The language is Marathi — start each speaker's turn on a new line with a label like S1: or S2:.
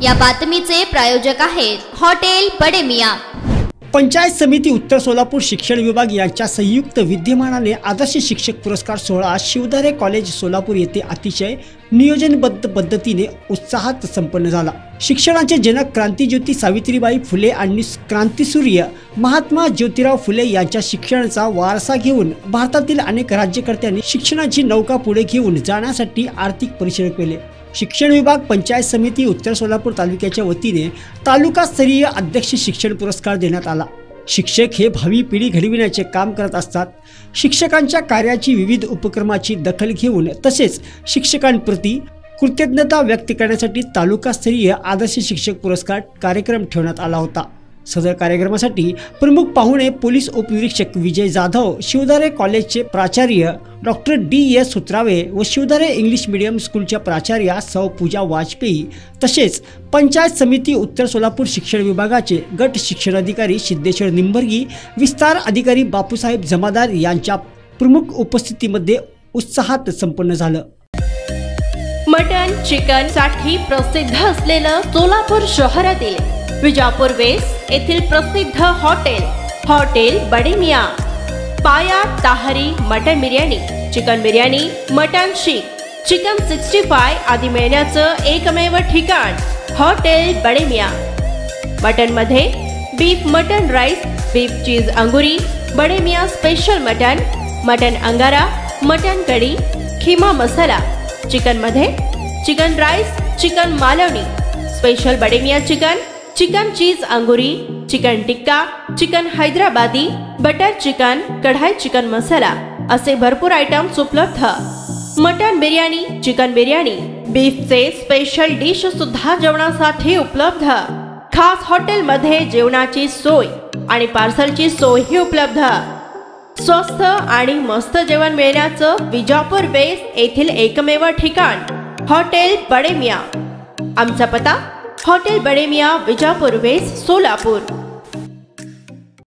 S1: या बातमीचे प्रायोजक आहेत हॉटेल बडे मियां।
S2: पंचायत समिती उत्तर सोलापूर शिक्षण विभाग यांच्या संयुक्त विद्यमानाने आदर्श शिक्षक पुरस्कार सोहळा शिवधारे कॉलेज सोलापूर येथे अतिशय नियोजनबद्ध पद्धतीने उत्साहात संपन्न झाला। शिक्षणाचे जनक क्रांतिज्योती सावित्रीबाई फुले आणि क्रांतिसूर्य महात्मा ज्योतिराव फुले यांच्या शिक्षणाचा वारसा घेऊन भारतातील अनेक राज्यकर्त्यांनी शिक्षणाची नौका पुढे घेऊन जाण्यासाठी आर्थिक परिश्रम केले। शिक्षण विभाग पंचायत समिती उत्तर सोलापूर तालुक्याच्या वतीने तालुकास्तरीय अध्यक्ष शिक्षण पुरस्कार देण्यात आला। शिक्षक हे भावी पिढी घडविण्याचे काम करत असतात। शिक्षकांच्या कार्याची विविध उपक्रमाची दखल घेऊन तसेच शिक्षकांप्रती कृतज्ञता व्यक्त करण्यासाठी तालुकास्तरीय आदर्श शिक्षक पुरस्कार कार्यक्रम ठेवण्यात आला होता। सदर कार्यक्रमासाठी प्रमुख पाहुणे पोलीस उपनिरीक्षक विजय जाधव, शिवधारे कॉलेजचे प्राचार्य डॉक्टर DS सुत्रावे व शिवधारे इंग्लिश मीडियम स्कूलच्या प्राचार्या सौ पूजा वाजपेयी तसेच पंचायत समिती उत्तर सोलापूर शिक्षण विभागाचे गट शिक्षण अधिकारी सिद्धेश्वर निंबर्गी, विस्तार अधिकारी बापूसाहेब जमादार यांच्या प्रमुख उपस्थितीमध्ये उत्साहात संपन्न झालं।
S3: मटन चिकन साठी प्रसिद्ध असलेलं सोलापूर शहरातील विजापूर वेस्ट येथील प्रसिद्ध हॉटेल बडे मियां। पाया ताहरी mutton biryani, chicken biryani, mutton seekh, chicken 65 आदी मिळण्याचं एकमेव ठिकाण हॉटेल बडे मियां। मटन मध्ये beef mutton rice, beef cheese अंगुरी, Bade Miyan special mutton, mutton अंगारा, मटन कढी, खीमा मसाला। चिकन मध्ये chicken rice, chicken Malvani, special Bade Miyan chicken, chicken cheese अंगुरी, chicken tikka, chicken Hyderabadi, butter chicken, kadhai chicken masala असे भरपूर आयटम्स उपलब्ध। मटन बिर्याणी, चिकन बिर्याणी, बीफचे स्पेशल डिश सुद्धा जेवणासाठी उपलब्ध। खास हॉटेलमध्ये जेवणाची सोय आणि पार्सलची सोयही उपलब्ध। स्वस्त आणि मस्त जेवण मिळण्याचं विजापूर वेस्ट येथील एकमेव ठिकाण हॉटेल बडे मियां। आमचा पत्ता हॉटेल बडे मियां, विजापूर वेस्ट, सोलापूर।